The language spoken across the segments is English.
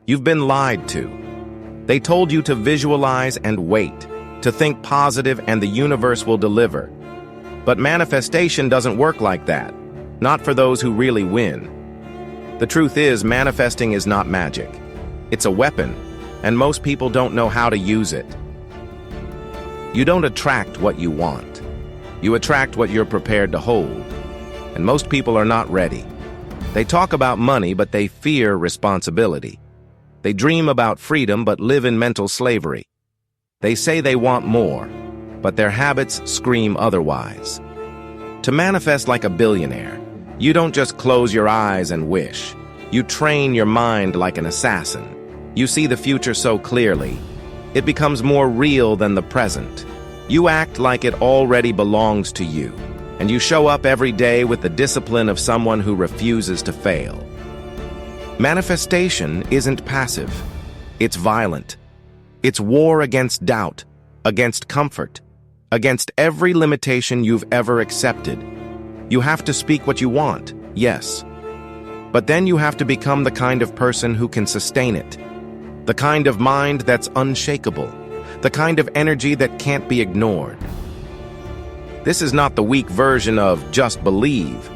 You've been lied to. They told you to visualize and wait, to think positive and the universe will deliver. But manifestation doesn't work like that, not for those who really win. The truth is, manifesting is not magic. It's a weapon, and most people don't know how to use it. You don't attract what you want. You attract what you're prepared to hold. And most people are not ready. They talk about money, but they fear responsibility. They dream about freedom, but live in mental slavery. They say they want more, but their habits scream otherwise. To manifest like a billionaire, you don't just close your eyes and wish. You train your mind like an assassin. You see the future so clearly. It becomes more real than the present. You act like it already belongs to you, and you show up every day with the discipline of someone who refuses to fail. Manifestation isn't passive. It's violent. It's war against doubt, against comfort, against every limitation you've ever accepted. You have to speak what you want, yes. But then you have to become the kind of person who can sustain it. The kind of mind that's unshakable. The kind of energy that can't be ignored. This is not the weak version of just believe.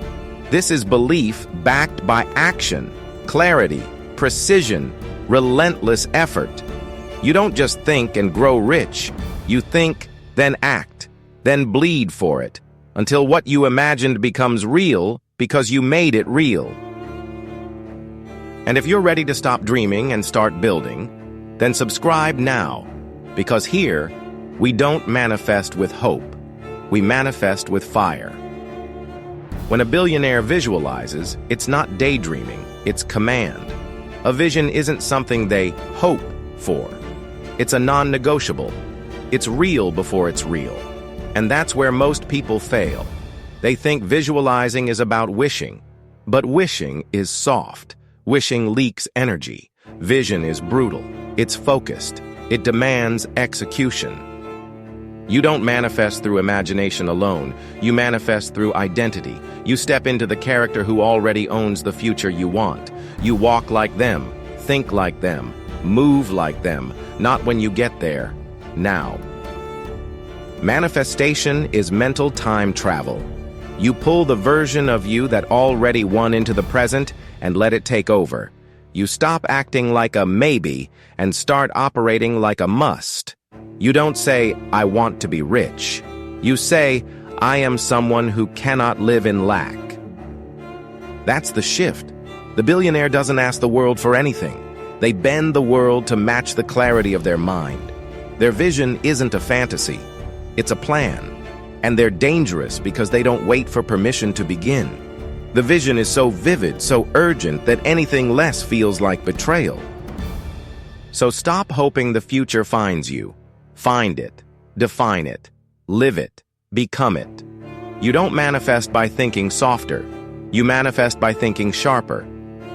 This is belief backed by action, clarity, precision, relentless effort. You don't just think and grow rich. You think, then act, then bleed for it, until what you imagined becomes real because you made it real. And if you're ready to stop dreaming and start building, then subscribe now, because here, we don't manifest with hope. We manifest with fire. When a billionaire visualizes, it's not daydreaming, it's command. A vision isn't something they hope for. It's a non-negotiable. It's real before it's real. And that's where most people fail. They think visualizing is about wishing. But wishing is soft. Wishing leaks energy. Vision is brutal. It's focused. It demands execution. You don't manifest through imagination alone. You manifest through identity. You step into the character who already owns the future you want. You walk like them, think like them, move like them, not when you get there, now. Manifestation is mental time travel. You pull the version of you that already won into the present and let it take over. You stop acting like a maybe and start operating like a must. You don't say, I want to be rich. You say, I am someone who cannot live in lack. That's the shift. The billionaire doesn't ask the world for anything. They bend the world to match the clarity of their mind. Their vision isn't a fantasy. It's a plan. And they're dangerous because they don't wait for permission to begin. The vision is so vivid, so urgent, that anything less feels like betrayal. So stop hoping the future finds you. Find it. Define it. Live it. Become it. You don't manifest by thinking softer. You manifest by thinking sharper.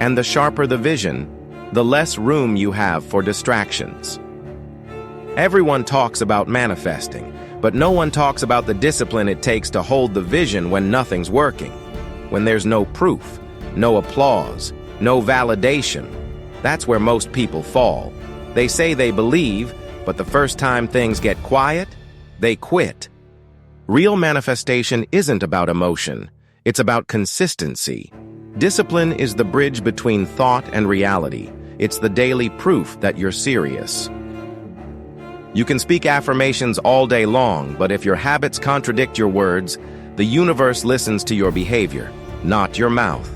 And the sharper the vision, the less room you have for distractions. Everyone talks about manifesting, but no one talks about the discipline it takes to hold the vision when nothing's working. When there's no proof, no applause, no validation. That's where most people fall. They say they believe, but the first time things get quiet, they quit. Real manifestation isn't about emotion. It's about consistency. Discipline is the bridge between thought and reality. It's the daily proof that you're serious. You can speak affirmations all day long, but if your habits contradict your words, the universe listens to your behavior, not your mouth.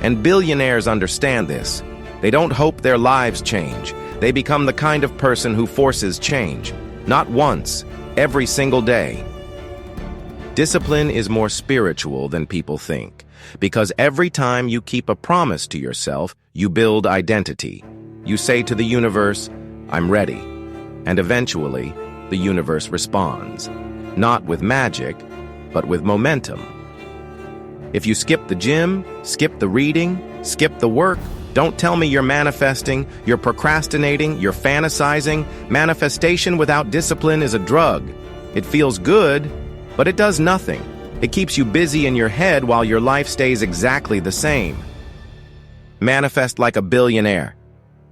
And billionaires understand this. They don't hope their lives change. They become the kind of person who forces change. Not once, every single day. Discipline is more spiritual than people think, because every time you keep a promise to yourself, you build identity. You say to the universe, I'm ready. And eventually, the universe responds. Not with magic, but with momentum. If you skip the gym, skip the reading, skip the work, don't tell me you're manifesting, you're procrastinating, you're fantasizing. Manifestation without discipline is a drug. It feels good, but it does nothing. It keeps you busy in your head while your life stays exactly the same. Manifest like a billionaire.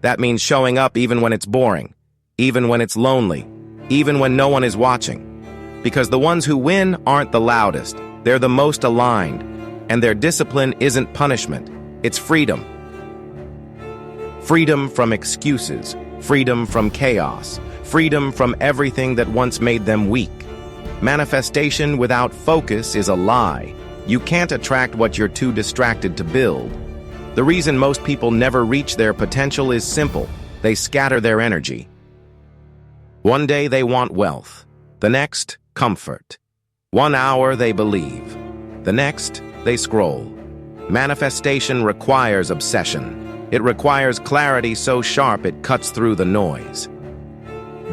That means showing up even when it's boring, even when it's lonely, even when no one is watching. Because the ones who win aren't the loudest, they're the most aligned, and their discipline isn't punishment, it's freedom. Freedom from excuses, freedom from chaos, freedom from everything that once made them weak. Manifestation without focus is a lie. You can't attract what you're too distracted to build. The reason most people never reach their potential is simple. They scatter their energy. One day they want wealth. The next, comfort. 1 hour they believe. The next, they scroll. Manifestation requires obsession. It requires clarity so sharp it cuts through the noise.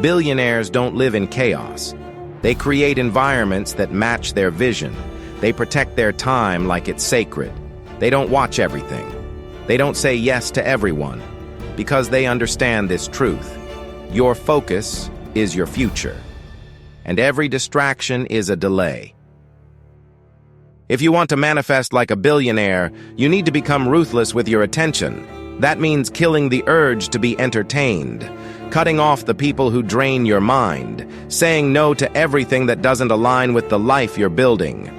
Billionaires don't live in chaos. They create environments that match their vision. They protect their time like it's sacred. They don't watch everything. They don't say yes to everyone, because they understand this truth. Your focus is your future, and every distraction is a delay. If you want to manifest like a billionaire, you need to become ruthless with your attention. That means killing the urge to be entertained, cutting off the people who drain your mind, saying no to everything that doesn't align with the life you're building.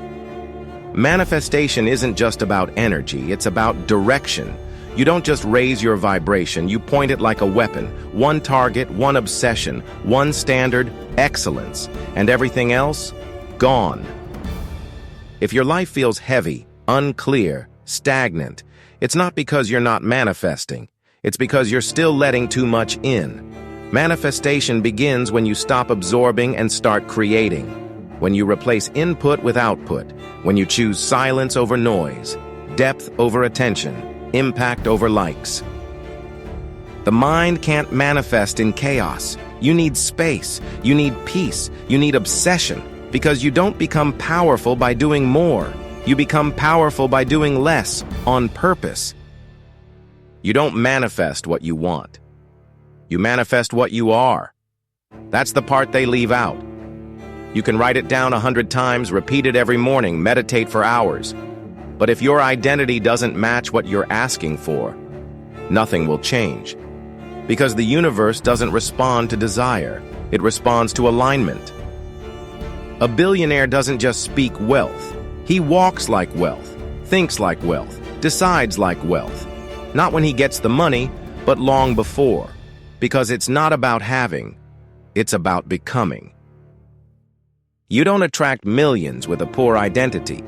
Manifestation isn't just about energy, it's about direction. You don't just raise your vibration, you point it like a weapon. One target, one obsession, one standard, excellence, and everything else, gone. If your life feels heavy, unclear, stagnant, it's not because you're not manifesting. It's because you're still letting too much in. Manifestation begins when you stop absorbing and start creating. When you replace input with output. When you choose silence over noise, depth over attention, impact over likes. The mind can't manifest in chaos. You need space. You need peace. You need obsession. Because you don't become powerful by doing more. You become powerful by doing less, on purpose. You don't manifest what you want. You manifest what you are. That's the part they leave out. You can write it down 100 times, repeat it every morning, meditate for hours. But if your identity doesn't match what you're asking for, nothing will change. Because the universe doesn't respond to desire, it responds to alignment. A billionaire doesn't just speak wealth. He walks like wealth, thinks like wealth, decides like wealth. Not when he gets the money, but long before. Because it's not about having, it's about becoming. You don't attract millions with a poor identity.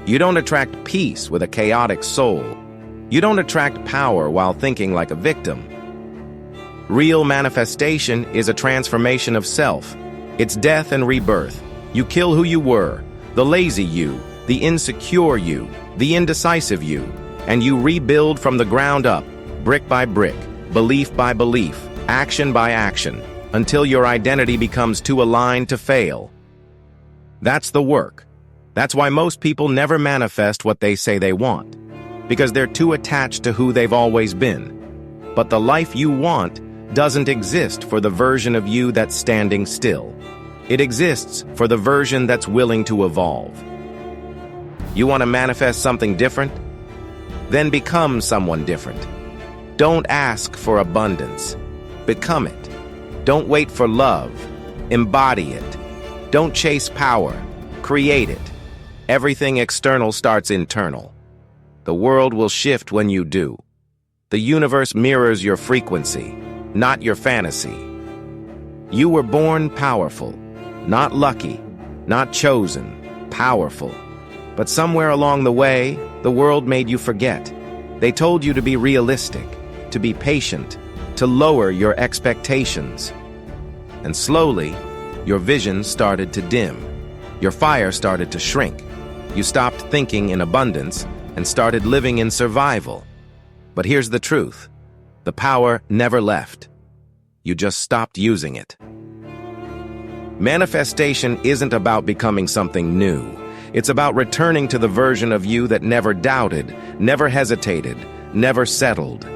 You don't attract peace with a chaotic soul. You don't attract power while thinking like a victim. Real manifestation is a transformation of self. It's death and rebirth. You kill who you were, the lazy you, the insecure you, the indecisive you, and you rebuild from the ground up, brick by brick, belief by belief, action by action, until your identity becomes too aligned to fail. That's the work. That's why most people never manifest what they say they want, because they're too attached to who they've always been. But the life you want doesn't exist for the version of you that's standing still. It exists for the version that's willing to evolve. You want to manifest something different? Then become someone different. Don't ask for abundance. Become it. Don't wait for love. Embody it. Don't chase power. Create it. Everything external starts internal. The world will shift when you do. The universe mirrors your frequency, not your fantasy. You were born powerful, not lucky, not chosen, powerful. But somewhere along the way, the world made you forget. They told you to be realistic, to be patient, to lower your expectations. And slowly, your vision started to dim. Your fire started to shrink. You stopped thinking in abundance and started living in survival. But here's the truth. The power never left. You just stopped using it. Manifestation isn't about becoming something new. It's about returning to the version of you that never doubted, never hesitated, never settled.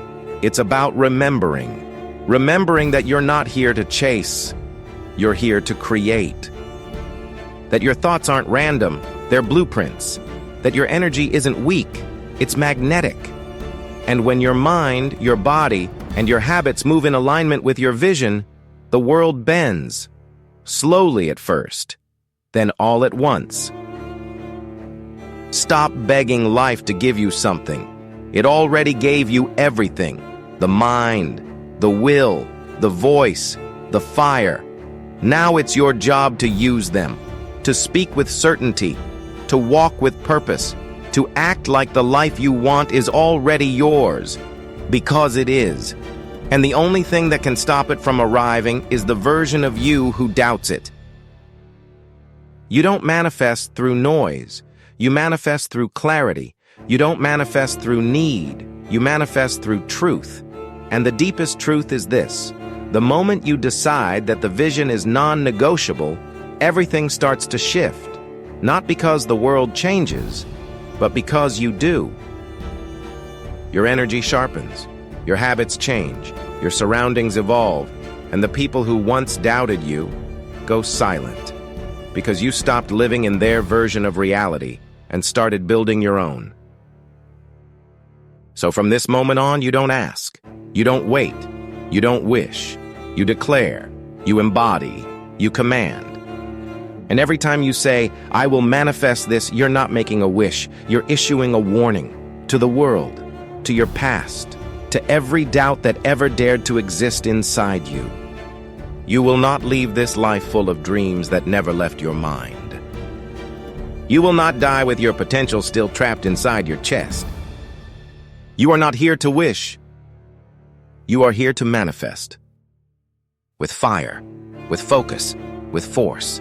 It's about remembering. Remembering that you're not here to chase. You're here to create. That your thoughts aren't random, they're blueprints. That your energy isn't weak, it's magnetic. And when your mind, your body, and your habits move in alignment with your vision, the world bends. Slowly at first, then all at once. Stop begging life to give you something. It already gave you everything. The mind, the will, the voice, the fire. Now it's your job to use them, to speak with certainty, to walk with purpose, to act like the life you want is already yours, because it is. And the only thing that can stop it from arriving is the version of you who doubts it. You don't manifest through noise. You manifest through clarity. You don't manifest through need. You manifest through truth. And the deepest truth is this: the moment you decide that the vision is non-negotiable, everything starts to shift. Not because the world changes, but because you do. Your energy sharpens, your habits change, your surroundings evolve, and the people who once doubted you go silent, because you stopped living in their version of reality and started building your own. So from this moment on, you don't ask, you don't wait, you don't wish, you declare, you embody, you command. And every time you say, "I will manifest this," you're not making a wish, you're issuing a warning to the world, to your past, to every doubt that ever dared to exist inside you. You will not leave this life full of dreams that never left your mind. You will not die with your potential still trapped inside your chest. You are not here to wish. You are here to manifest. With fire, with focus, with force.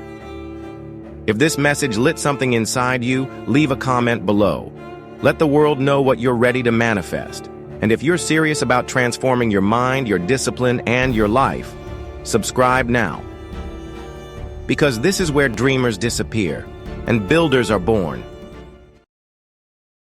If this message lit something inside you, leave a comment below. Let the world know what you're ready to manifest. And if you're serious about transforming your mind, your discipline, and your life, subscribe now. Because this is where dreamers disappear and builders are born.